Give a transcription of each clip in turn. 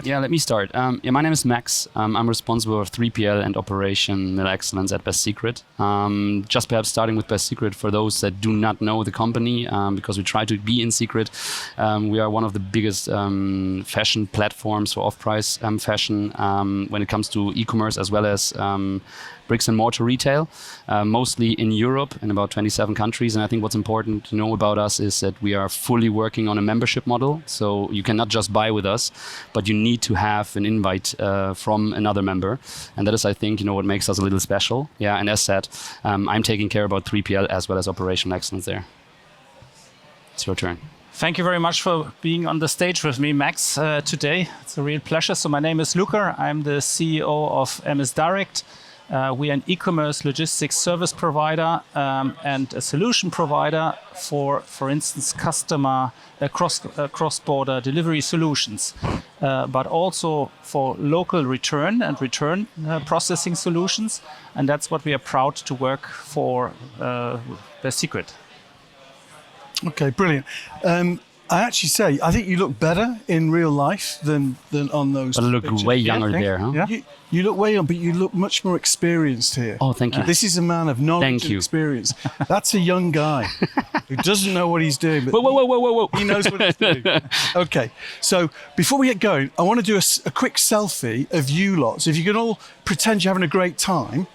Yeah, let me start. My name is Max. I'm responsible for 3PL and operational excellence at Best Secret. Just perhaps starting with Best Secret for those that do not know the company, because we try to be in secret. We are one of the biggest fashion platforms for off-price fashion when it comes to e-commerce as well as bricks and mortar retail, mostly in Europe in about 27 countries. And I think what's important to know about us is that we are fully working on a membership model. So you cannot just buy with us, but you need to have an invite from another member. And that is, I think, what makes us a little special. Yeah, and as said, I'm taking care about 3PL as well as operational excellence there. It's your turn. Thank you very much for being on the stage with me, Max, today. It's a real pleasure. So my name is Luca. I'm the CEO of MS Direct. We are an e-commerce logistics service provider and a solution provider for instance, customer cross-border delivery solutions, but also for local return and return processing solutions. And that's what we are proud to work for Best Secret. Okay, brilliant. I actually say, I think you look better in real life than on those But I look pictures. way younger there, huh? Yeah. You look way young, but you look much more experienced here. Oh, thank you. This is a man of knowledge Thank and you. experience. That's a young guy who doesn't know what he's doing, but Whoa. he knows what he's doing. Okay, so before we get going, I want to do a quick selfie of you lots. If you can all pretend you're having a great time,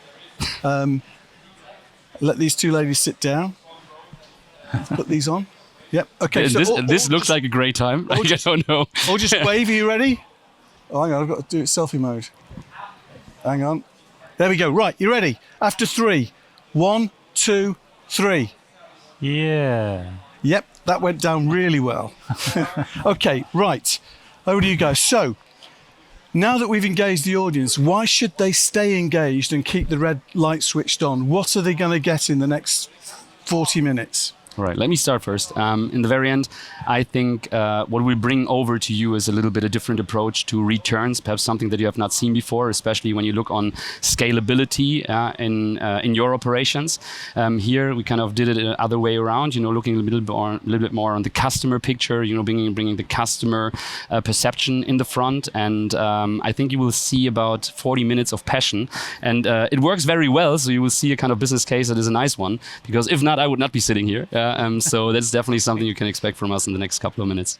let these two ladies sit down. Put these on. Yep. Okay. So this looks like a great time. I don't know. Or just wave. Are you ready? Oh, hang on. I've got to do it selfie mode. Hang on. There we go. Right. You ready? After 3. 1, 2, 3. Yeah. Yep. That went down really well. Okay. Right. Over to you guys. So now that we've engaged the audience, why should they stay engaged and keep the red light switched on? What are they going to get in the next 40 minutes? Right, let me start first. In the very end, I think what we bring over to you is a little bit a different approach to returns, perhaps something that you have not seen before, especially when you look on scalability in your operations. Here, we kind of did it the other way around, looking a little bit more on the customer picture, bringing the customer perception in the front. And I think you will see about 40 minutes of passion. And it works very well, so you will see a kind of business case that is a nice one, because if not, I would not be sitting here. So that's definitely something you can expect from us in the next couple of minutes.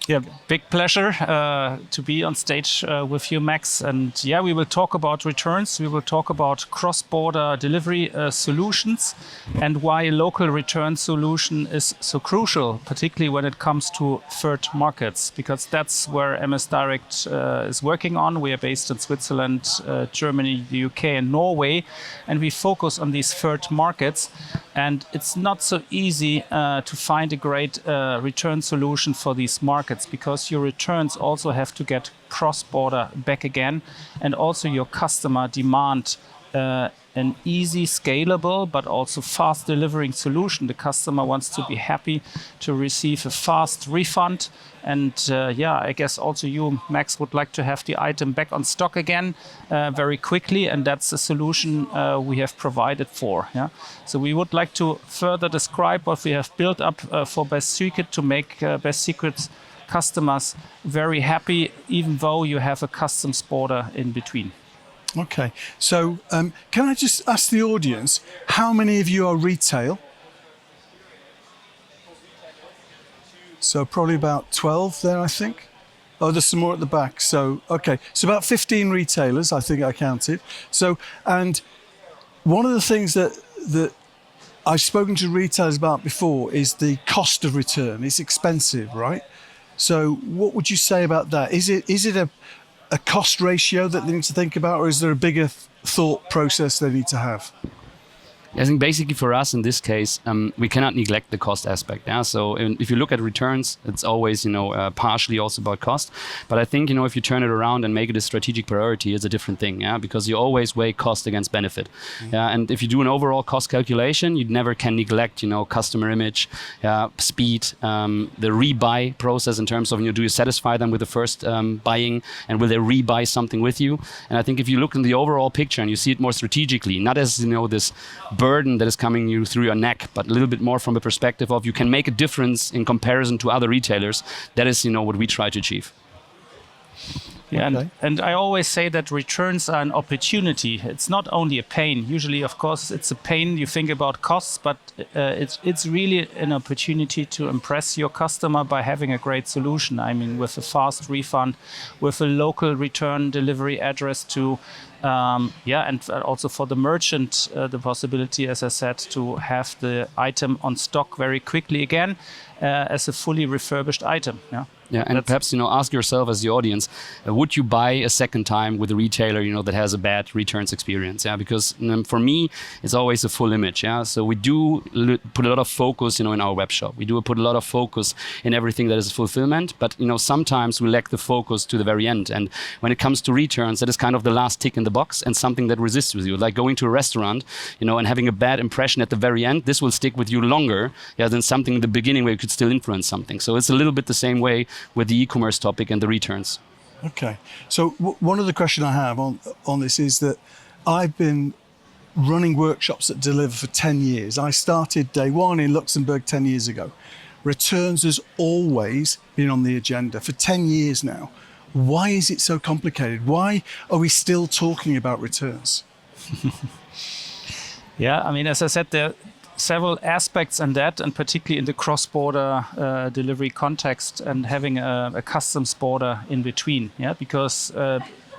Yeah, big pleasure to be on stage with you, Max. And yeah, we will talk about returns. We will talk about cross-border delivery solutions and why a local return solution is so crucial, particularly when it comes to third markets, because that's where MS Direct is working on. We are based in Switzerland, Germany, the UK and Norway, and we focus on these third markets. And it's not so easy to find a great return solution for these markets, because your returns also have to get cross-border back again, and also your customer demand an easy, scalable, but also fast delivering solution. The customer wants to be happy to receive a fast refund. And I guess also you, Max, would like to have the item back on stock again very quickly. And that's a solution we have provided for. Yeah? So we would like to further describe what we have built up for Best Secret to make Best Secret's customers very happy, even though you have a customs border in between. Okay, so can I just ask the audience, how many of you are retail? So probably about 12 there, I think. Oh, there's some more at the back. So, okay, so about 15 retailers, I think I counted. So, and one of the things that I've spoken to retailers about before is the cost of return. It's expensive, right? So what would you say about that? Is it a cost ratio that they need to think about, or is there a bigger thought process they need to have? I think basically for us in this case, we cannot neglect the cost aspect. Yeah? So if you look at returns, it's always partially also about cost. But I think if you turn it around and make it a strategic priority, it's a different thing. Yeah, because you always weigh cost against benefit. Mm-hmm. Yeah, and if you do an overall cost calculation, you never can neglect customer image, speed, the rebuy process in terms of do you satisfy them with the first buying, and will they rebuy something with you? And I think if you look in the overall picture and you see it more strategically, not as this burden that is coming you through your neck, but a little bit more from the perspective of you can make a difference in comparison to other retailers. That is, what we try to achieve. Yeah, Okay. and I always say that returns are an opportunity. It's not only a pain. Usually, of course, it's a pain. You think about costs, but it's really an opportunity to impress your customer by having a great solution. I mean, with a fast refund, with a local return delivery address to, and also for the merchant, the possibility, as I said, to have the item on stock very quickly again as a fully refurbished item. Yeah. Yeah, and perhaps, ask yourself as the audience, would you buy a second time with a retailer, that has a bad returns experience? Yeah, because for me, it's always a full image. Yeah, so we do put a lot of focus, in our web shop. We do put a lot of focus in everything that is fulfillment, but sometimes we lack the focus to the very end. And when it comes to returns, that is kind of the last tick in the box and something that resists with you. Like going to a restaurant, and having a bad impression at the very end, this will stick with you longer, than something in the beginning where you could still influence something. So it's a little bit the same way with the e-commerce topic and the returns. Okay. So one other question I have on this is that I've been running workshops that deliver for 10 years. I started day one in Luxembourg 10 years ago. Returns has always been on the agenda for 10 years now. Why is it so complicated? Why are we still talking about returns? Yeah, I mean, as I said, there are several aspects in that, and particularly in the cross-border delivery context, and having a customs border in between. Yeah, because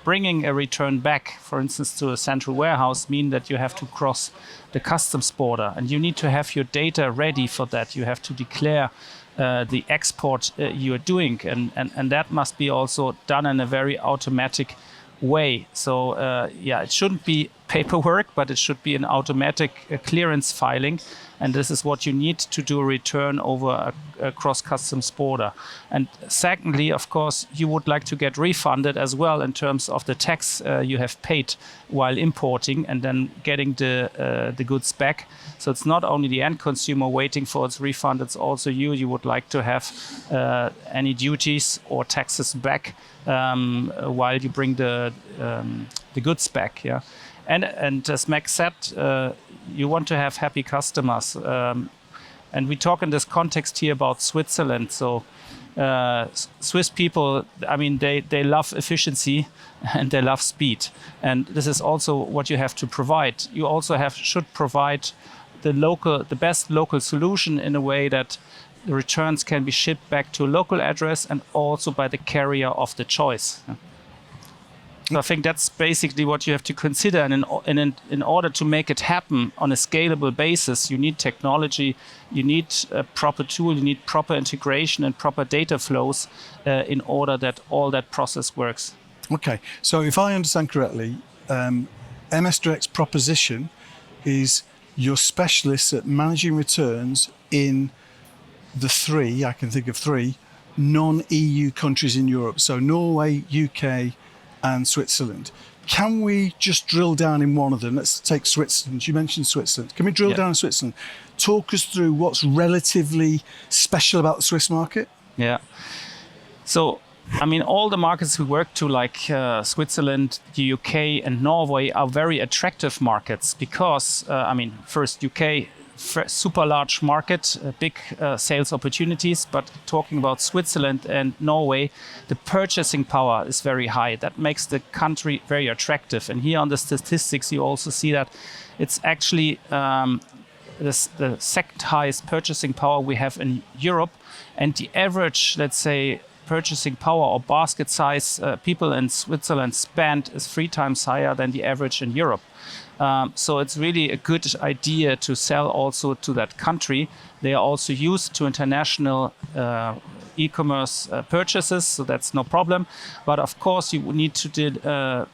bringing a return back, for instance, to a central warehouse, mean that you have to cross the customs border, and you need to have your data ready for that. You have to declare the export you are doing, and that must be also done in a very automatic way. So it shouldn't be paperwork, but it should be an automatic clearance filing, and this is what you need to do a return over a cross-customs border. And secondly, of course, you would like to get refunded as well in terms of the tax you have paid while importing and then getting the goods back. So it's not only the end consumer waiting for its refund, it's also you would like to have any duties or taxes back while you bring the goods back. Yeah. And as Max said, you want to have happy customers. And we talk in this context here about Switzerland. So Swiss people, I mean, they love efficiency and they love speed. And this is also what you have to provide. You also should provide the best local solution in a way that the returns can be shipped back to a local address and also by the carrier of the choice. So I think that's basically what you have to consider. And in order to make it happen on a scalable basis, you need technology, you need a proper tool, you need proper integration and proper data flows in order that all that process works. Okay, so if I understand correctly, MS Direct's proposition is you're specialists at managing returns in the I can think of three, non-EU countries in Europe. So Norway, UK, and Switzerland. Can we just drill down in one of them? Let's take Switzerland. You mentioned Switzerland. Can we drill down in Switzerland? Talk us through what's relatively special about the Swiss market. Yeah. So, I mean, all the markets we work to, like Switzerland, the UK, and Norway, are very attractive markets because, first, UK, super large market, big sales opportunities, but talking about Switzerland and Norway, the purchasing power is very high. That makes the country very attractive. And here on the statistics, you also see that it's actually the second highest purchasing power we have in Europe. And the average, let's say, purchasing power or basket size people in Switzerland spend is 3 times higher than the average in Europe. So it's really a good idea to sell also to that country. They are also used to international e-commerce purchases, so that's no problem. But of course, you need to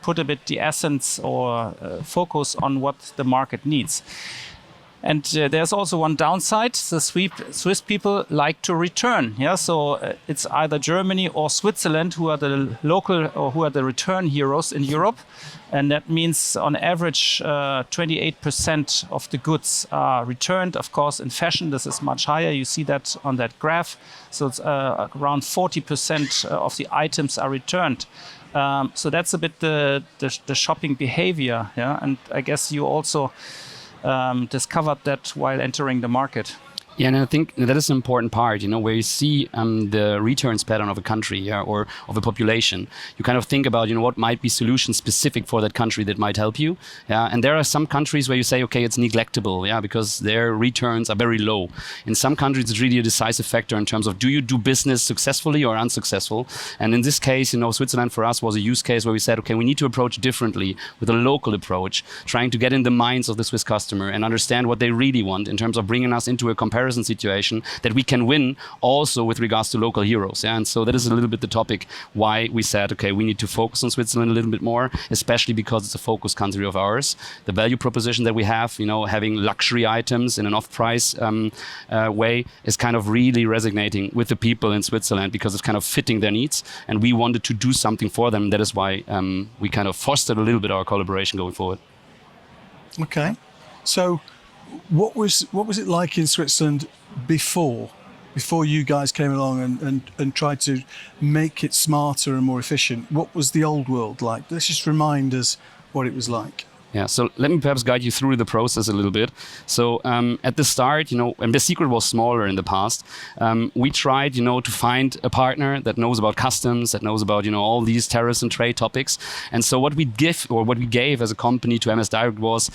put a bit the essence or focus on what the market needs. And there's also one downside. The Swiss people like to return. Yeah, so it's either Germany or Switzerland who are the local or who are the return heroes in Europe. And that means on average 28% of the goods are returned. Of course, in fashion, this is much higher. You see that on that graph. So it's around 40% of the items are returned. So that's a bit the shopping behavior. Yeah, and I guess you also discovered that while entering the market. Yeah, and I think that is an important part, where you see the returns pattern of a country, or of a population. You kind of think about, what might be solutions specific for that country that might help you. Yeah, and there are some countries where you say, okay, it's neglectable, because their returns are very low. In some countries, it's really a decisive factor in terms of, do you do business successfully or unsuccessful? And in this case, Switzerland for us was a use case where we said, okay, we need to approach differently with a local approach, trying to get in the minds of the Swiss customer and understand what they really want in terms of bringing us into a comparison situation that we can win also with regards to local heroes. And so that is a little bit the topic why we said, okay, we need to focus on Switzerland a little bit more, especially because it's a focus country of ours. The value proposition that we have, having luxury items in an off-price way is kind of really resonating with the people in Switzerland because it's kind of fitting their needs. And we wanted to do something for them. That is why we kind of fostered a little bit our collaboration going forward. Okay. So what was it like in Switzerland before you guys came along and tried to make it smarter and more efficient? What was the old world like? Let's just remind us what it was like. Yeah, so let me perhaps guide you through the process a little bit. So at the start, and BESTSECRET was smaller in the past, we tried, to find a partner that knows about customs, that knows about, all these tariffs and trade topics. And so what we gave as a company to MS Direct was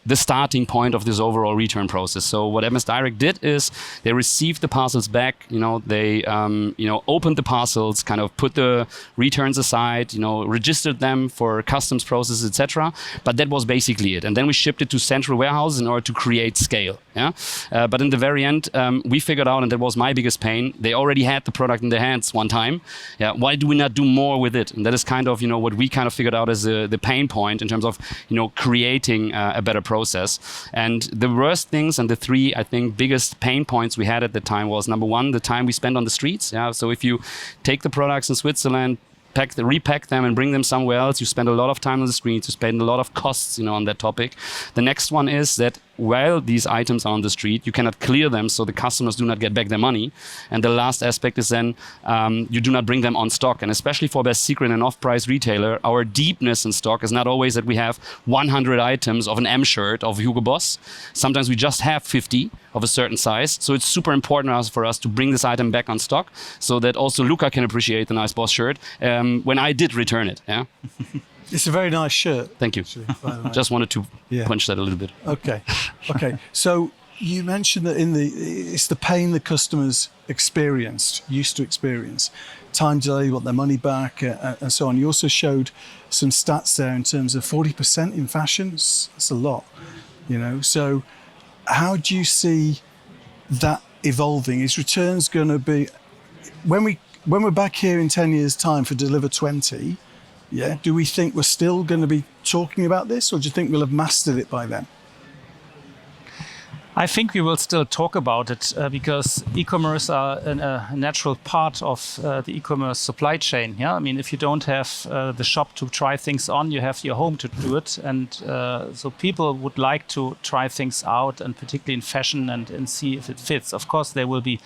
the starting point of this overall return process. So what MS Direct did is they received the parcels back, they opened the parcels, kind of put the returns aside, registered them for customs processes, etc. But that was basically it. And then we shipped it to central warehouses in order to create scale. Yeah. But in the very end, we figured out, and that was my biggest pain, they already had the product in their hands one time. Yeah. Why do we not do more with it? And that is kind of, what we kind of figured out as the pain point in terms of, creating a better process. And the worst things, and the three, I think, biggest pain points we had at the time was, number one, the time we spent on the streets. Yeah. So if you take the products in Switzerland, repack them and bring them somewhere else, you spend a lot of time on the streets, you spend a lot of costs, on that topic. The next one is that while these items are on the street, you cannot clear them so the customers do not get back their money. And the last aspect is then you do not bring them on stock. And especially for BESTSECRET, an off-price retailer, our deepness in stock is not always that we have 100 items of an M shirt of Hugo Boss. Sometimes we just have 50 of a certain size. So it's super important for us to bring this item back on stock so that also Luca can appreciate the nice Boss shirt when I did return it. Yeah. It's a very nice shirt. Thank you. Actually, just wanted to punch that a little bit. Okay. So you mentioned that it's the pain the customers used to experience. Time delay, want their money back, and so on. You also showed some stats there in terms of 40% in fashion. That's a lot, So how do you see that evolving? Is returns going to be, when we're back here in 10 years' time for Deliver 20, do we think we're still going to be talking about this, or do you think we'll have mastered it by then? I think we will still talk about it because e-commerce are a natural part of the e-commerce supply chain. Yeah, I mean, if you don't have the shop to try things on, you have your home to do it, and so people would like to try things out, and particularly in fashion, and see if it fits. Of course, there will be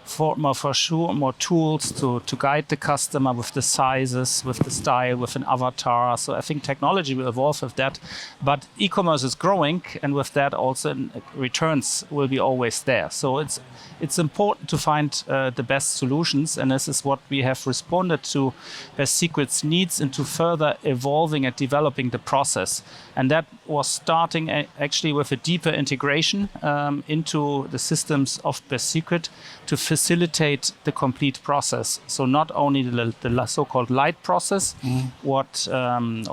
for sure more tools to guide the customer with the sizes, with the style, with an avatar. So I think technology will evolve with that. But e-commerce is growing, and with that also returns will be always there. So it's important to find the best solutions, and this is what we have responded to BESTSECRET's needs into further evolving and developing the process. And that was starting actually with a deeper integration into the systems of BESTSECRET to facilitate the complete process. So not only the so-called light process, or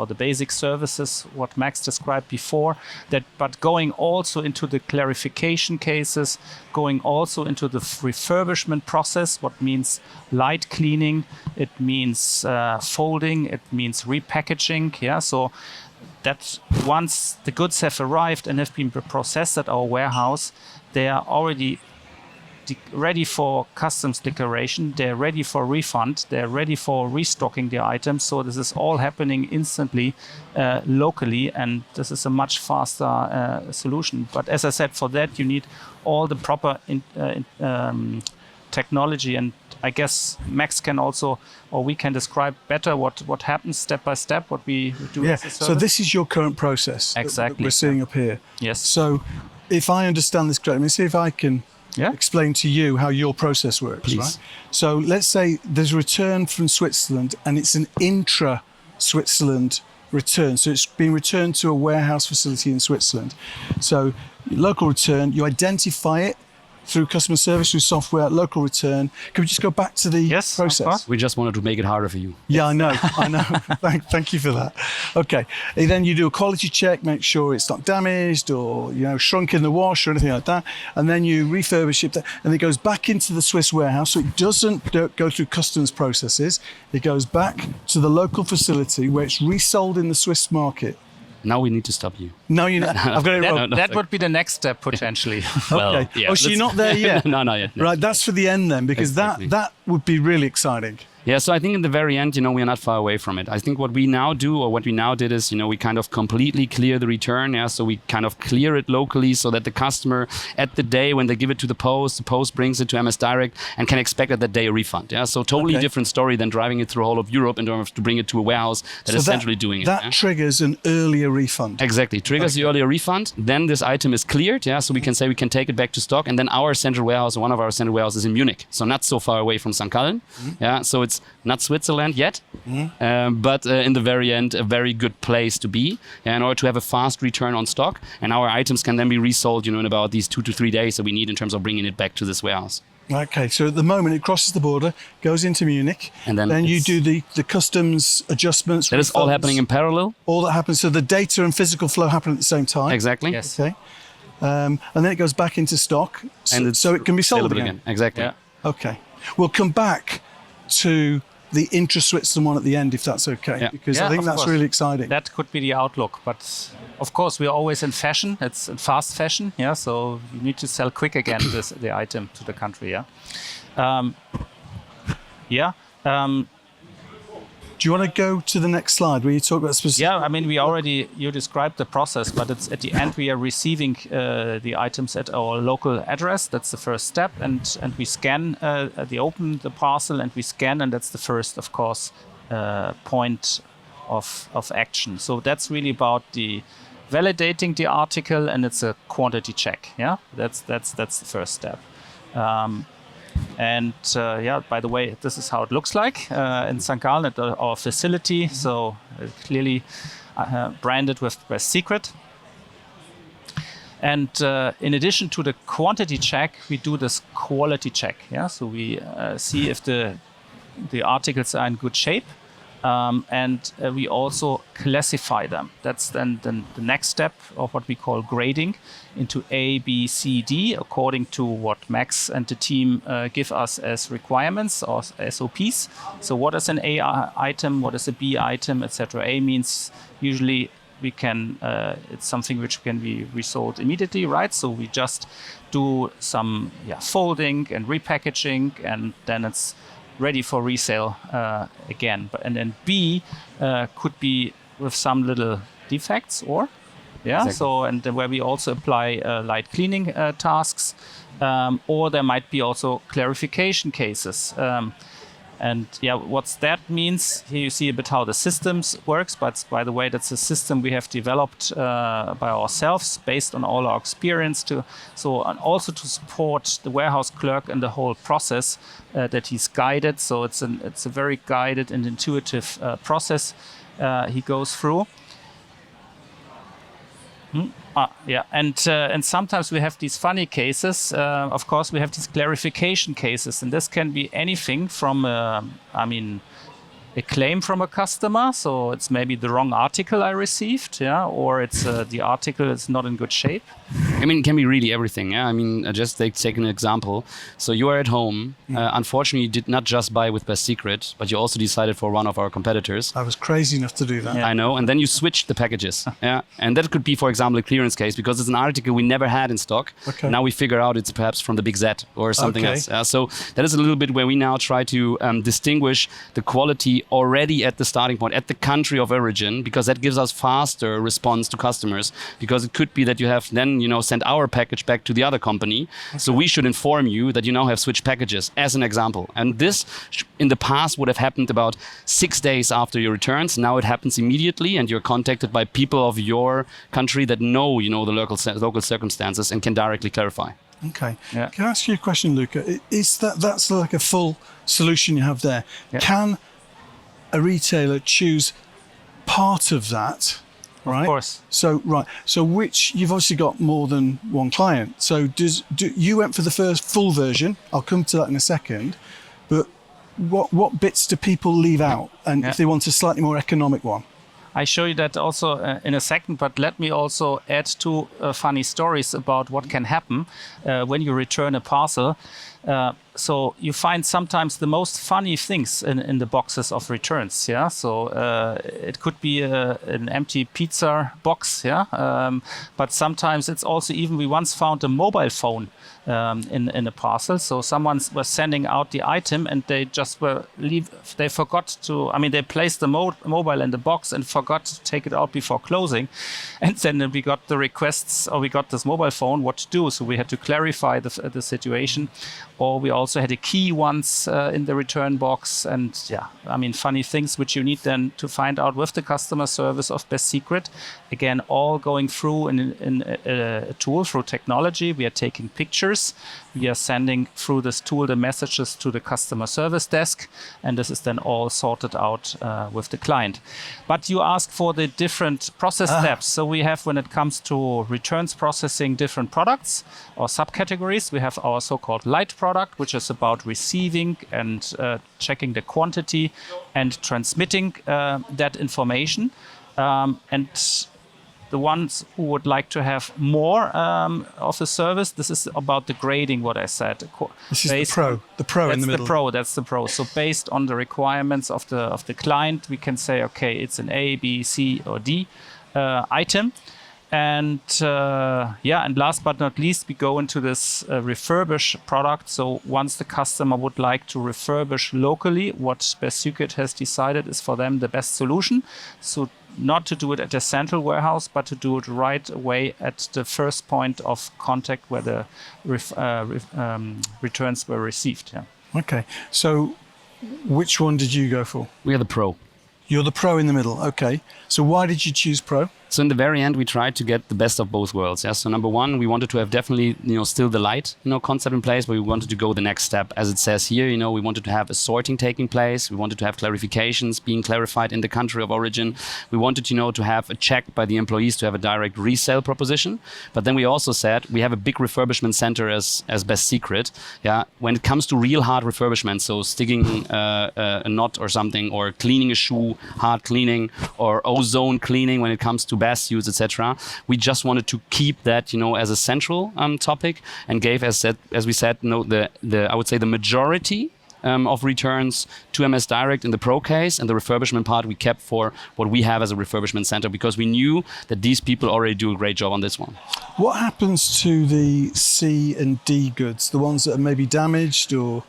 the basic services, what Max described before, but going also into the clarification cases, going also into the refurbishment process, what means light cleaning, it means folding, it means repackaging. Yeah, so that once the goods have arrived and have been processed at our warehouse, they are already ready for customs declaration, they're ready for refund, they're ready for restocking the items. So this is all happening instantly, locally, and this is a much faster solution. But as I said, for that you need all the proper technology, and I guess Max can also, or we can describe better what happens step by step, what we do as a service. So this is your current process. Exactly. That we're seeing up here. Yes. So if I understand this correctly, let me see if I can explain to you how your process works. Please. Right? So let's say there's a return from Switzerland and it's an intra-Switzerland return. So it's being returned to a warehouse facility in Switzerland. So local return, you identify it through customer service, through software, local return. Can we just go back to the process? We just wanted to make it harder for you. Yeah, I know. Thank you for that. Okay. And then you do a quality check, make sure it's not damaged or, shrunk in the wash or anything like that. And then you refurbish it and it goes back into the Swiss warehouse. So it doesn't go through customs processes. It goes back to the local facility where it's resold in the Swiss market. Now we need to stop you. No, I've got it wrong. That would be the next step potentially. Okay. Yeah, so you're not there yet? No, not yet. Right, that's for the end then, because that would be really exciting. Yeah, so I think in the very end, we are not far away from it. I think what we now do, or what we now did is, we kind of completely clear the return. Yeah, so we kind of clear it locally so that the customer at the day when they give it to the post brings it to MS Direct and can expect at that day a refund. Yeah, so totally different story than driving it through all of Europe in order to bring it to a warehouse that is centrally doing it. That triggers an earlier refund. Exactly, triggers the earlier refund. Then this item is cleared. Yeah, so we can say we can take it back to stock. And then our central warehouse, one of our central warehouses is in Munich, so not so far away from St. Gallen. Yeah, so it's not Switzerland yet, but in the very end, a very good place to be in order to have a fast return on stock. And our items can then be resold, in about these 2 to 3 days that we need in terms of bringing it back to this warehouse. Okay, so at the moment it crosses the border, goes into Munich, and then you do the customs adjustments. That is all happening in parallel. All that happens, so the data and physical flow happen at the same time. Exactly. Yes. Okay, and then it goes back into stock, so it can be sold again. Exactly. Yeah. Okay, we'll come back to the intra-Switzerland one at the end, if that's okay, because I think that's really exciting. That could be the outlook, but of course we're always in fashion. It's in fast fashion, so you need to sell quick again the item to the country. Do you want to go to the next slide where you talk about specific? Yeah, I mean, you described the process, but it's at the end we are receiving the items at our local address. That's the first step, and we scan, they open the parcel and we scan, and that's the first, of course, point of action. So that's really about the validating the article, and it's a quantity check. Yeah, that's the first step. And by the way, this is how it looks like in St. Gallen at our facility. So clearly branded with BESTSECRET. And in addition to the quantity check, we do this quality check. Yeah, so we see if the articles are in good shape. And we also classify them. That's then the next step of what we call grading into A, B, C, D, according to what Max and the team give us as requirements or SOPs. So what is an A item, what is a B item, etc. A means usually we can, it's something which can be resold immediately, right? So we just do some folding and repackaging, and then it's ready for resale again. And then B could be with some little defects Exactly. So and where we also apply light cleaning tasks, or there might be also clarification cases. What that means, here you see a bit how the systems works, but by the way, that's a system we have developed by ourselves based on all our experience and also to support the warehouse clerk in the whole process that he's guided. So it's a very guided and intuitive process he goes through. And sometimes we have these funny cases. Of course, we have these clarification cases, and this can be anything from, a claim from a customer. So it's maybe the wrong article I received, or it's the article is not in good shape. I mean, it can be really everything. Yeah, I mean, just take an example. So you are at home. Unfortunately, you did not just buy with BESTSECRET, but you also decided for one of our competitors. I was crazy enough to do that. I know, and then you switched the packages. And that could be, for example, a clearance case because it's an article we never had in stock. Okay. Now we figure out it's perhaps from the Big Z or something else. So that is a little bit where we now try to distinguish the quality be already at the starting point, at the country of origin, because that gives us faster response to customers. Because it could be that you have then, sent our package back to the other company. Okay. So we should inform you that you now have switched packages, as an example. And this, in the past, would have happened about 6 days after your returns. Now it happens immediately, and you're contacted by people of your country that know, the local circumstances and can directly clarify. Okay. Yeah. Can I ask you a question, Luca? Is that's like a full solution you have there? Yeah. Can a retailer choose part of that? Right. Of course. So which you've obviously got more than one client. So you went for the first full version? I'll come to that in a second. But what bits do people leave out? And if they want a slightly more economic one? I show you that also in a second, but let me also add two funny stories about what can happen when you return a parcel. So you find sometimes the most funny things in the boxes of returns. Yeah, so it could be an empty pizza box. Yeah, but sometimes it's also even we once found a mobile phone in a parcel. So someone was sending out the item and they just they forgot to. I mean, they placed the mobile in the box and forgot to take it out before closing, and then we got the requests, or we got this mobile phone, what to do. So we had to clarify the situation. Or we also had a key once in the return box, and funny things which you need then to find out with the customer service of BESTSECRET. Again, all going through in a tool, through technology. We are taking pictures. We are sending through this tool the messages to the customer service desk, and this is then all sorted out with the client. But you ask for the different process steps. So we have, when it comes to returns processing, different products or subcategories. We have our so-called light product, which is about receiving and checking the quantity and transmitting that information. And the ones who would like to have more of the service, this is about the grading, what I said. This is the pro in the middle. That's the pro. So based on the requirements of the client, we can say, okay, it's an A, B, C, or D item. And and last but not least, we go into this refurbish product. So once the customer would like to refurbish locally, what BESTSECRET has decided is for them the best solution. So not to do it at a central warehouse, but to do it right away at the first point of contact where the returns were received. Yeah. Okay. So which one did you go for? We are the pro. You're the pro in the middle. Okay. So why did you choose pro? So in the very end, we tried to get the best of both worlds. Yeah. So number one, we wanted to have definitely, still the light, concept in place, but we wanted to go the next step. As it says here, we wanted to have a sorting taking place. We wanted to have clarifications being clarified in the country of origin. We wanted, to have a check by the employees to have a direct resale proposition. But then we also said we have a big refurbishment center as BESTSECRET. Yeah. When it comes to real hard refurbishment, so sticking a knot or something, or cleaning a shoe, hard cleaning, or ozone cleaning when it comes to best use, etc. We just wanted to keep that, as a central topic, and gave, as we said, I would say the majority of returns to MS Direct in the Pro case, and the refurbishment part we kept for what we have as a refurbishment center, because we knew that these people already do a great job on this one. What happens to the C and D goods, the ones that are maybe damaged or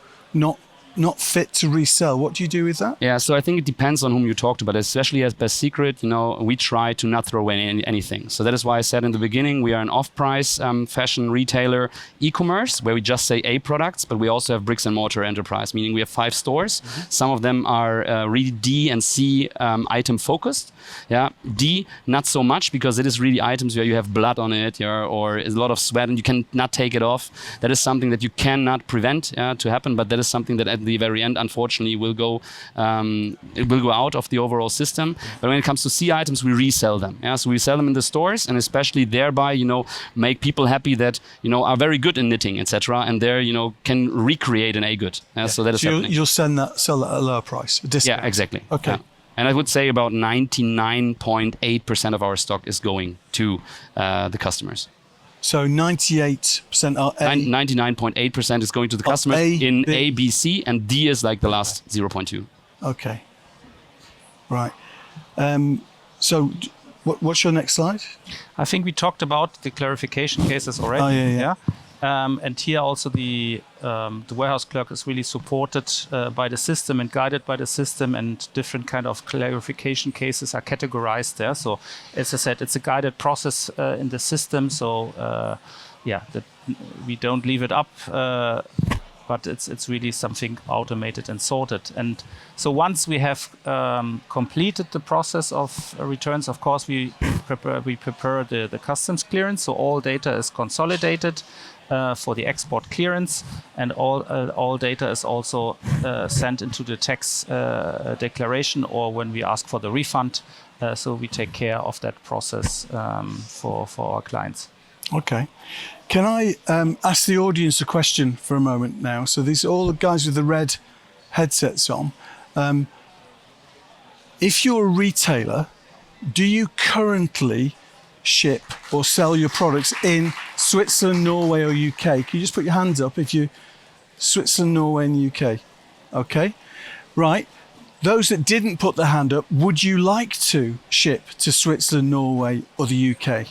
not fit to resell? What do you do with that? Yeah, so I think it depends on whom you talk to, but especially as BESTSECRET, we try to not throw away anything. So that is why I said in the beginning, we are an off-price fashion retailer e-commerce, where we just say A products, but we also have bricks and mortar enterprise, meaning we have 5 stores. Mm-hmm. Some of them are really D and C item focused. Yeah, D not so much, because it is really items where you have blood on it, or a lot of sweat, and you can not take it off. That is something that you cannot prevent to happen, but that is something that at the very end, unfortunately, will go out of the overall system. But when it comes to C items, we resell them. Yeah, so we sell them in the stores, and especially thereby, make people happy that are very good in knitting, etc., and there, can recreate an A good. Yeah. So that is happening. You'll sell that at a lower price, a discount. Yeah, exactly. Okay. Yeah. And I would say about 99.8% of our stock is going to the customers. So 98% are A. 99.8% is going to the customers in A, B, C, and D is like the last 0.2. Okay. Right. So what's your next slide? I think we talked about the clarification cases already. Oh, yeah. And here also the warehouse clerk is really supported by the system and guided by the system, and different kind of clarification cases are categorized there. So as I said, it's a guided process in the system. So that we don't leave it up, but it's really something automated and sorted. And so once we have completed the process of returns, of course we prepare the customs clearance. So all data is consolidated for the export clearance, and all data is also sent into the tax declaration, or when we ask for the refund. So we take care of that process for our clients. Okay. Can I ask the audience a question for a moment now? So these are all the guys with the red headsets on. If you're a retailer, do you currently ship or sell your products in Switzerland, Norway or UK? Can you just put your hands up if you Switzerland, Norway and UK? Okay, right. Those that didn't put their hand up, would you like to ship to Switzerland, Norway or the UK,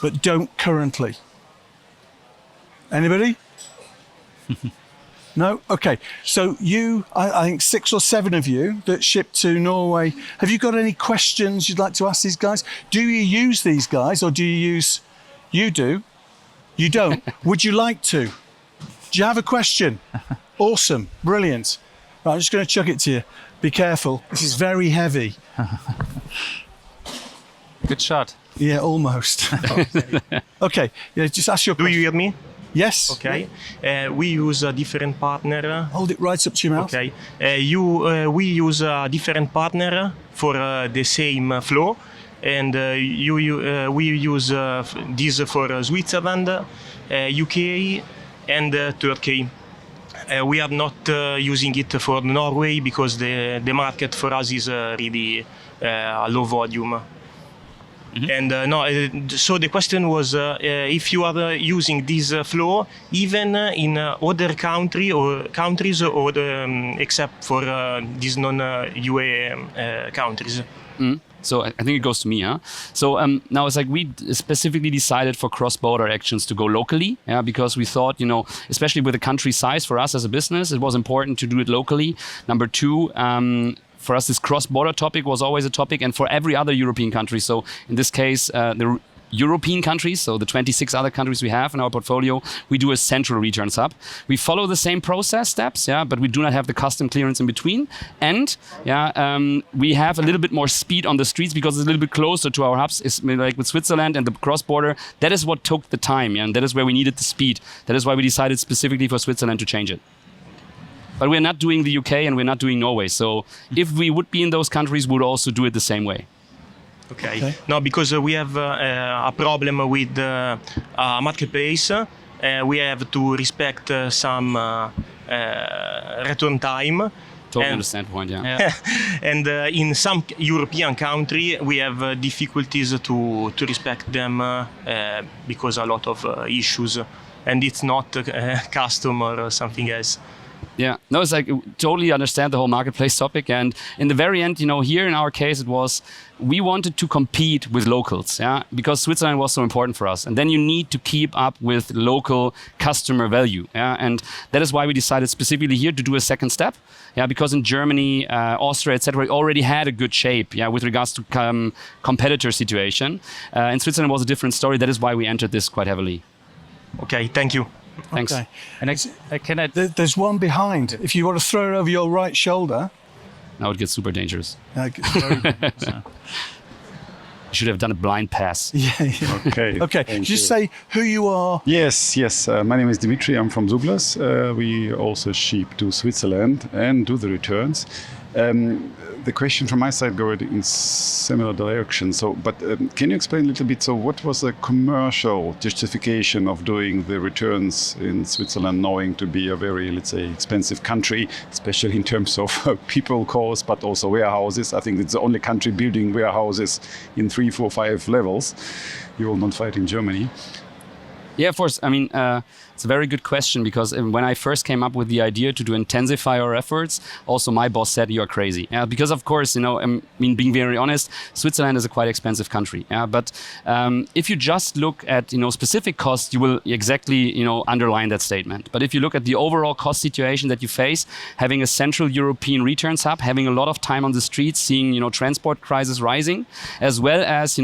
but don't currently? Anybody? No? Okay. So I think 6 or 7 of you that ship to Norway, have you got any questions you'd like to ask these guys? Do you use these guys, or do you use... You do? You don't? Would you like to? Do you have a question? Awesome. Brilliant. Right, I'm just going to chuck it to you. Be careful. This is very heavy. Good shot. Yeah, almost. Okay. Yeah, just ask your question. Do you hear me? Yes. Okay. We use a different partner. Hold it right up to your mouth. Okay. We use a different partner for the same flow, and we use this for Switzerland, UK, and Turkey. We are not using it for Norway because the market for us is really low volume. Mm-hmm. And so the question was if you are using this flow even in other countries or except for these non-UA countries. Mm. So I think it goes to me, huh? So now it's like we specifically decided for cross-border actions to go locally, because we thought, especially with the country size for us as a business, it was important to do it locally. Number 2, for us, this cross-border topic was always a topic, and for every other European country. So in this case, the European countries, so the 26 other countries we have in our portfolio, we do a central returns hub. We follow the same process steps, but we do not have the custom clearance in between. And we have a little bit more speed on the streets because it's a little bit closer to our hubs. It's like with Switzerland and the cross-border, that is what took the time, and that is where we needed the speed. That is why we decided specifically for Switzerland to change it. But we're not doing the UK and we're not doing Norway. So if we would be in those countries, we would also do it the same way. Okay. No, because we have a problem with marketplace. We have to respect some return time. Totally understand the point, yeah. And in some European country, we have difficulties to respect them because a lot of issues, and it's not custom or something else. Yeah, no, it's like totally understand the whole marketplace topic. And in the very end, here in our case, it was we wanted to compete with locals, because Switzerland was so important for us. And then you need to keep up with local customer value, and that is why we decided specifically here to do a second step, because in Germany, Austria, etc., we already had a good shape, with regards to competitor situation. In Switzerland, it was a different story. That is why we entered this quite heavily. Okay, thank you. Thanks. Okay. And there's one behind. If you want to throw it over your right shoulder. Now it gets super dangerous. You should have done a blind pass. Yeah. Okay. Okay. Just say who you are. Yes. My name is Dimitri. I'm from Douglas. We also ship to Switzerland and do the returns. The question from my side goes in similar direction. But can you explain a little bit? So, what was the commercial justification of doing the returns in Switzerland, knowing to be a very, let's say, expensive country, especially in terms of people costs, but also warehouses? I think it's the only country building warehouses in 3, 4, 5 levels. You will not fight in Germany. Yeah, of course. I mean, It's a very good question, because when I first came up with the idea to intensify our efforts, also my boss said, "You are crazy." Yeah, because of course, being very honest, Switzerland is a quite expensive country. Yeah, but if you just look at specific costs, you will exactly underline that statement. But if you look at the overall cost situation that you face, having a central European returns hub, having a lot of time on the streets, seeing transport prices rising, as well as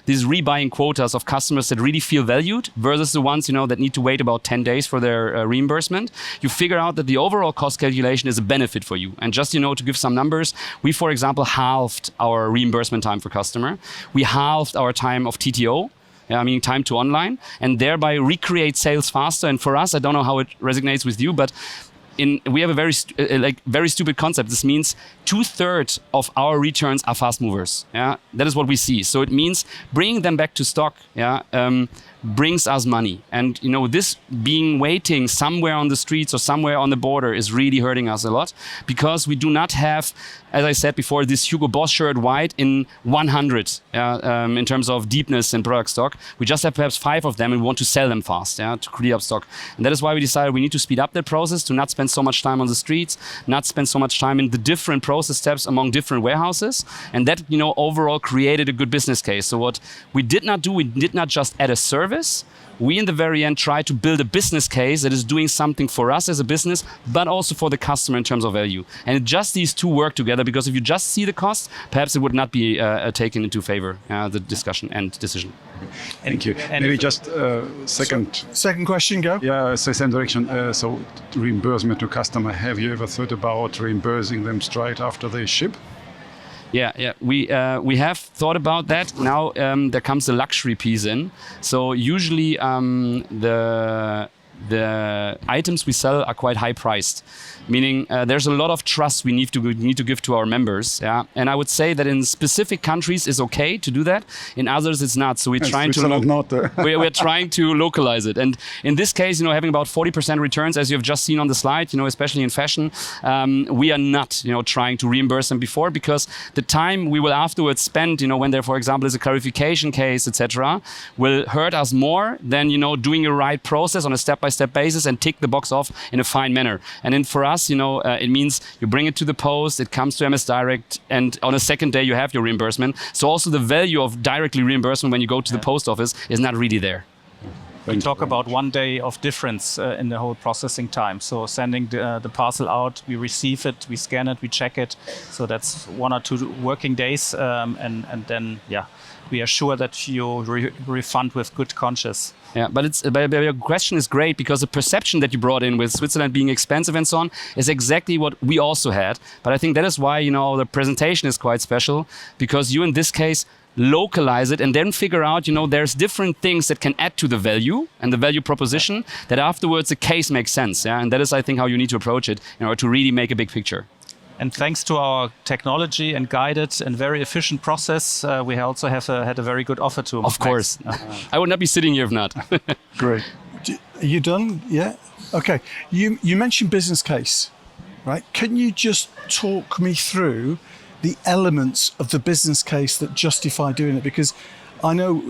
these rebuying quotas of customers that really feel valued versus the ones that need to wait about 10 days for their reimbursement, you figure out that the overall cost calculation is a benefit for you. And just to give some numbers, we, for example, halved our reimbursement time for customer. We halved our time of TTO, meaning time to online, and thereby recreate sales faster. And for us, I don't know how it resonates with you, but we have a very stupid concept. This means 2/3 of our returns are fast movers. Yeah, that is what we see. So it means bringing them back to stock. Brings us money, and this being waiting somewhere on the streets or somewhere on the border is really hurting us a lot, because we do not have, as I said before, this Hugo Boss shirt white in 100 in terms of deepness in product stock. We just have perhaps 5 of them and we want to sell them fast, to clear up stock. And that is why we decided we need to speed up that process, to not spend so much time on the streets, not spend so much time in the different process steps among different warehouses. And that overall created a good business case. So what we did not do, we did not just add a service. We in the very end try to build a business case that is doing something for us as a business, but also for the customer in terms of value. And just these two work together, because if you just see the cost, perhaps it would not be taken into favor, the discussion and decision. Thank you. Maybe just Second question, go. Yeah, so same direction. So reimbursement to customer. Have you ever thought about reimbursing them straight after they ship? Yeah. We have thought about that. Now there comes the luxury piece in. So usually the items we sell are quite high priced, meaning there's a lot of trust we need to give to our members. Yeah, and I would say that in specific countries it's okay to do that. In others it's not. So we're trying we're trying to localize it. And in this case, having about 40% returns, as you have just seen on the slide, especially in fashion, we are not, trying to reimburse them before, because the time we will afterwards spend, when there, for example, is a clarification case, etc., will hurt us more than doing a right process on a step-by-step basis and tick the box off in a fine manner. And then for us, it means you bring it to the post, it comes to MS Direct, and on a second day you have your reimbursement. So also the value of directly reimbursement when you go to the post office is not really there. We talk about 1 day of difference in the whole processing time. So sending the parcel out, we receive it, we scan it, we check it. So that's 1 or 2 working days, and then we are sure that you refund with good conscience. Yeah, but your question is great, because the perception that you brought in with Switzerland being expensive and so on is exactly what we also had. But I think that is why the presentation is quite special, because you in this case localize it and then figure out there's different things that can add to the value and the value proposition that afterwards the case makes sense. Yeah, and that is, I think, how you need to approach it in order to really make a big picture. And thanks to our technology and guided and very efficient process, we also have had a very good offer to Of course. I would not be sitting here if not. Great. Are you done? Yeah? Okay. You mentioned business case, right? Can you just talk me through the elements of the business case that justify doing it? Because I know,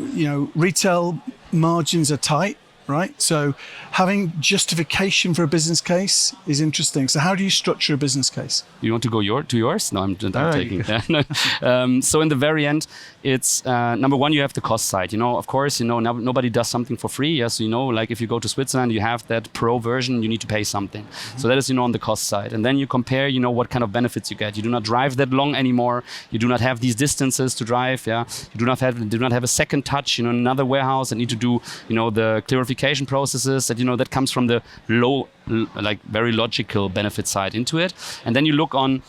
retail margins are tight, right? So having justification for a business case is interesting. So how do you structure a business case? You want to go to yours? No, I'm taking that. So in the very end, it's number one, you have the cost side. Of course, nobody does something for free. Yes, like if you go to Switzerland, you have that pro version, you need to pay something. Mm-hmm. So that is, on the cost side. And then you compare, what kind of benefits you get. You do not drive that long anymore. You do not have these distances to drive. Yeah, you do not have a second touch. Another warehouse that need to do, the clarification processes. That comes from the low, very logical benefit side into it. And then you look on,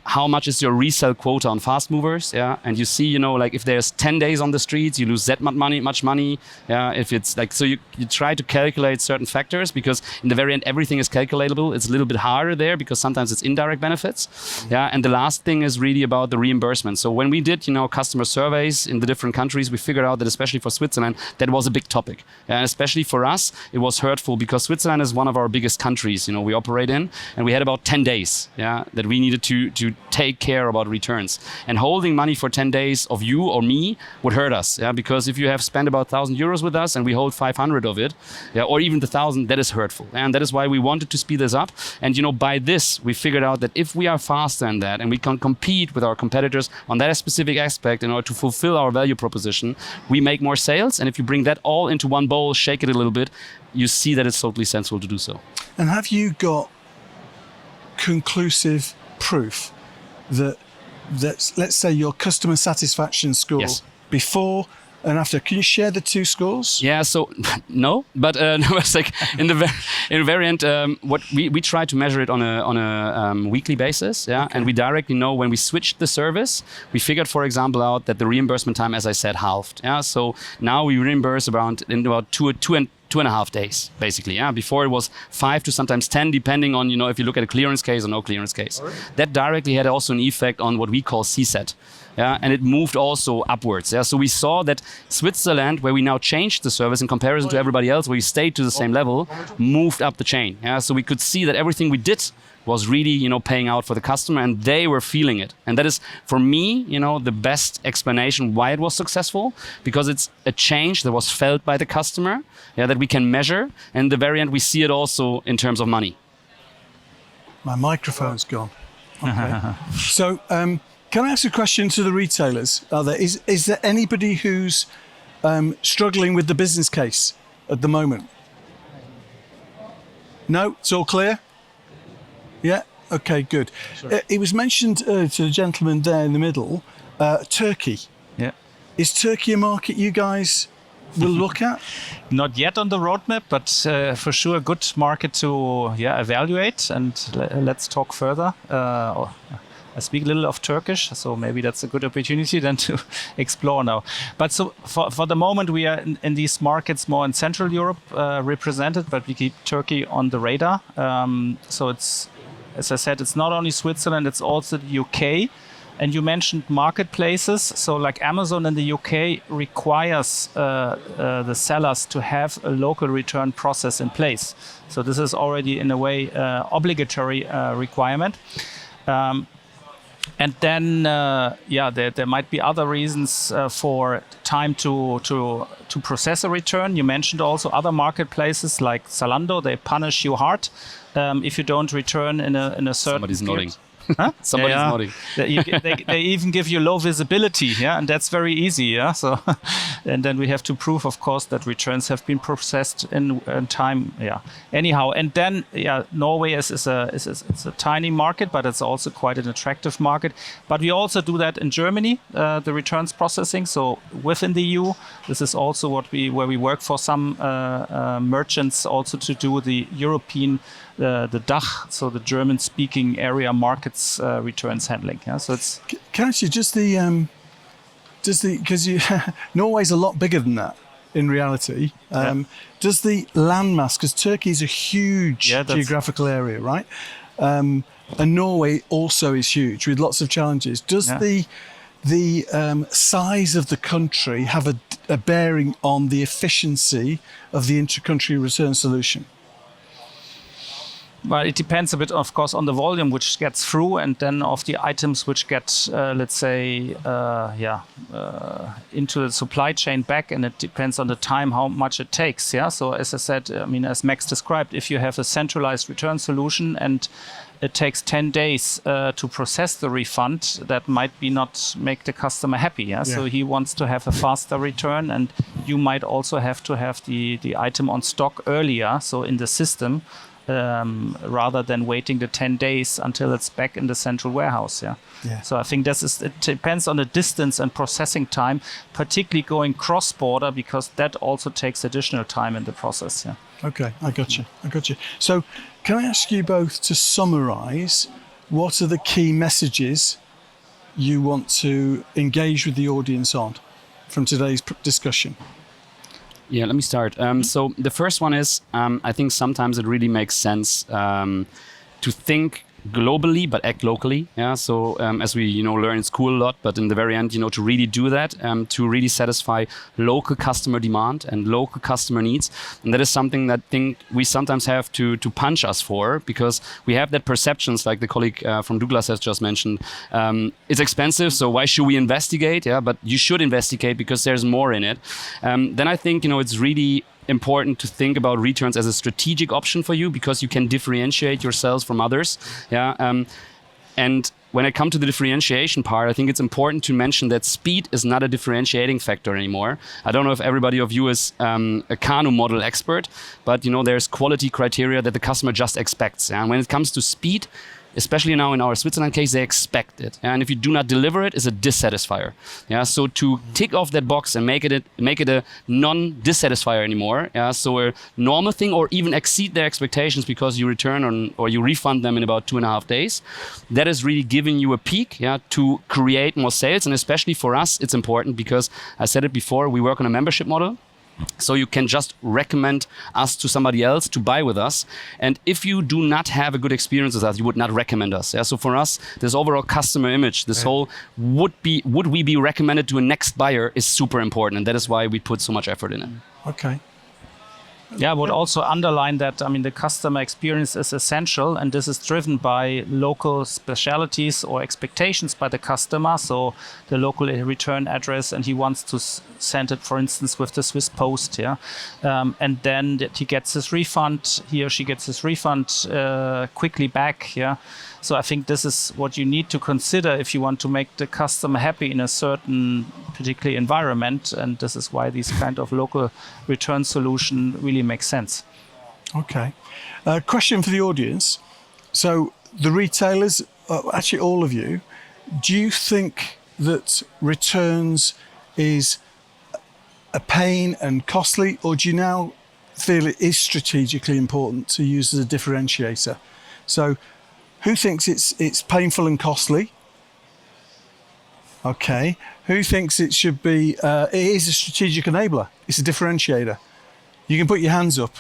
how much is your resale quota on fast movers, and you see, if there's 10 days on the streets, you lose that much money, if it's so you try to calculate certain factors, because in the very end everything is calculatable. It's a little bit harder there because sometimes it's indirect benefits, and the last thing is really about the reimbursement. So when we did, customer surveys in the different countries, we figured out that especially for Switzerland, that was a big topic, and especially for us, it was hurtful because Switzerland is one of our our biggest countries, we operate in, and we had about 10 days, that we needed to take care about returns. And holding money for 10 days of you or me would hurt us, because if you have spent about 1,000 euros with us and we hold 500 of it, or even the 1,000, that is hurtful. And that is why we wanted to speed this up. And by this, we figured out that if we are faster in that and we can compete with our competitors on that specific aspect in order to fulfill our value proposition, we make more sales. And if you bring that all into one bowl, shake it a little bit, you see that it's totally sensible to do so. And have you got conclusive proof that let's say your customer satisfaction score before and after? Can you share the two scores? Yeah, so no, but no, it's like in the very end, what we try to measure it on a weekly basis, and we directly know when we switched the service. We figured, for example, out that the reimbursement time, as I said, halved. So now we reimburse in about 2.5 days, basically. Before it was 5 to sometimes 10, depending on if you look at a clearance case or no clearance case. Right. That directly had also an effect on what we call CSAT. And it moved also upwards. So we saw that Switzerland, where we now changed the service in comparison to everybody else, where we stayed to the same level, moved up the chain. So we could see that everything we did was really, paying out for the customer, and they were feeling it. And that is, for me, the best explanation why it was successful, because it's a change that was felt by the customer, that we can measure. And in the very end, we see it also in terms of money. My microphone's gone. Okay. So, can I ask a question to the retailers? Is there anybody who's struggling with the business case at the moment? No, it's all clear? Yeah? Okay, good. Sure. It was mentioned to the gentleman there in the middle, Turkey. Yeah. Is Turkey a market you guys will look at? Not yet on the roadmap, but for sure a good market to evaluate, and let's talk further. I speak a little of Turkish, so maybe that's a good opportunity then to explore now. But so for the moment, we are in these markets more in Central Europe represented, but we keep Turkey on the radar. So it's, as I said, it's not only Switzerland, it's also the UK. And you mentioned marketplaces. So like Amazon in the UK requires the sellers to have a local return process in place. So this is already in a way obligatory requirement. And then, there might be other reasons for time to process a return. You mentioned also other marketplaces like Zalando. They punish you hard if you don't return in a certain Somebody's period. Nodding. Huh? Somebody's nodding. They even give you low visibility, and that's very easy, So, and then we have to prove, of course, that returns have been processed in time, Anyhow, and then, Norway is a tiny market, but it's also quite an attractive market. But we also do that in Germany, the returns processing. So within the EU, this is also where we work for some merchants also to do the European. The DACH, so the German-speaking area markets returns handling. So it's. Can I ask you because Norway's a lot bigger than that in reality. Does the landmass, because Turkey is a huge geographical area, right? And Norway also is huge with lots of challenges. Does the size of the country have a bearing on the efficiency of the intra-country return solution? Well, it depends a bit, of course, on the volume which gets through, and then of the items which get, into the supply chain back, and it depends on the time how much it takes. So as I said, as Max described, if you have a centralized return solution and it takes 10 days to process the refund, that might not make the customer happy. So he wants to have a faster return, and you might also have to have the item on stock earlier, so in the system. Rather than waiting the 10 days until it's back in the central warehouse. So I think it depends on the distance and processing time, particularly going cross-border, because that also takes additional time in the process. Okay, I got you. So can I ask you both to summarize what are the key messages you want to engage with the audience on from today's discussion? Yeah, let me start. So the first one is, I think sometimes it really makes sense to think globally but act locally. Yeah. So as we learn in school a lot, but in the very end, to really do that, to really satisfy local customer demand and local customer needs, and that is something that I think we sometimes have to punch us for, because we have that perceptions, like the colleague from Douglas has just mentioned. It's expensive, so why should we investigate? Yeah, but you should investigate because there's more in it. Then I think it's really important to think about returns as a strategic option for you, because you can differentiate yourselves from others. Yeah, and when it comes to the differentiation part, I think it's important to mention that speed is not a differentiating factor anymore. I don't know if everybody of you is a Kanu model expert, but there's quality criteria that the customer just expects. And when it comes to speed, especially now in our Switzerland case, they expect it. And if you do not deliver it, it's a dissatisfier. Yeah, so to tick off that box and make it a non-dissatisfier anymore. Yeah, so a normal thing, or even exceed their expectations because you return or you refund them in about 2.5 days. That is really giving you a peak, to create more sales. And especially for us, it's important because I said it before, we work on a membership model. So you can just recommend us to somebody else to buy with us. And if you do not have a good experience with us, you would not recommend us. Yeah? So for us, this overall customer image, this whole would we be recommended to a next buyer is super important. And that is why we put so much effort in it. Okay. Yeah, I would also underline that, the customer experience is essential, and this is driven by local specialities or expectations by the customer. So the local return address, and he wants to send it, for instance, with the Swiss Post. Yeah, and then he gets his refund. He or she gets his refund quickly back. Yeah. So I think this is what you need to consider if you want to make the customer happy in a certain particular environment, and this is why these kind of local return solution really makes sense. Okay. Question for the audience. So the retailers, actually all of you, do you think that returns is a pain and costly, or do you now feel it is strategically important to use as a differentiator? So who thinks it's painful and costly? Okay. Who thinks it should be, it is a strategic enabler? It's a differentiator. You can put your hands up.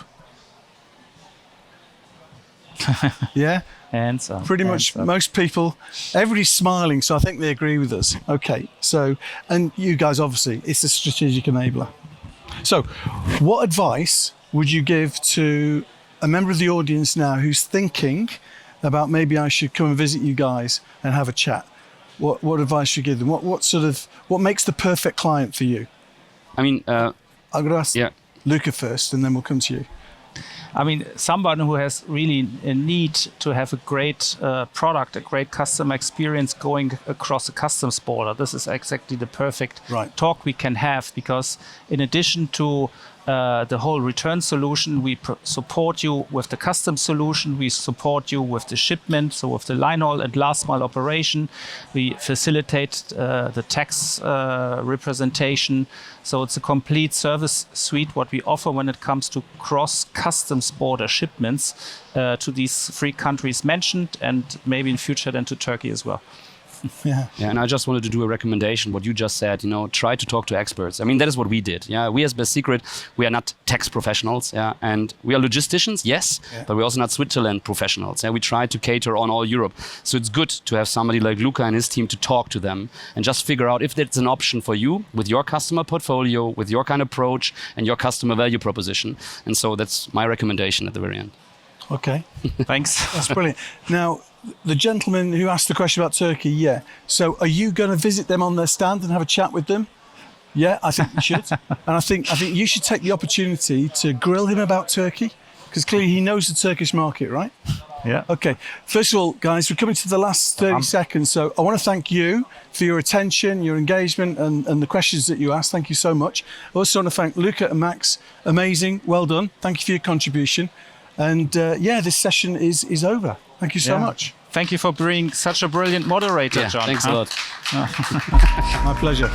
Yeah? Hands up. Pretty much most people, everybody's smiling, so I think they agree with us. Okay. So, and you guys, obviously, it's a strategic enabler. So, what advice would you give to a member of the audience now who's thinking about maybe I should come and visit you guys and have a chat? What advice should you give them? What makes the perfect client for you? I'm going to ask Luca first, and then we'll come to you. Someone who has really a need to have a great product, a great customer experience going across a customs border. This is exactly the perfect talk we can have, because in addition to the whole return solution, we support you with the custom solution, we support you with the shipment, so with the line haul and last mile operation. We facilitate the tax representation. So it's a complete service suite what we offer when it comes to cross customs border shipments to these 3 countries mentioned, and maybe in future then to Turkey as well. Yeah, and I just wanted to do a recommendation. What you just said, try to talk to experts. That is what we did. Yeah, we as BESTSECRET, we are not tax professionals. Yeah, and we are logisticians, yes, but we're also not Switzerland professionals. Yeah, we try to cater on all Europe. So it's good to have somebody like Luca and his team to talk to them and just figure out if that's an option for you with your customer portfolio, with your kind of approach and your customer value proposition. And so that's my recommendation at the very end. Okay, thanks. That's brilliant. Now, the gentleman who asked the question about Turkey, so are you going to visit them on their stand and have a chat with them? Yeah, I think you should. And I think you should take the opportunity to grill him about Turkey, because clearly he knows the Turkish market, right? Yeah. Okay. First of all, guys, we're coming to the last 30 seconds. So I want to thank you for your attention, your engagement, and the questions that you asked. Thank you so much. I also want to thank Luca and Max. Amazing. Well done. Thank you for your contribution. And this session is over. Thank you so much. Thank you for being such a brilliant moderator, John. Thanks a lot. My pleasure.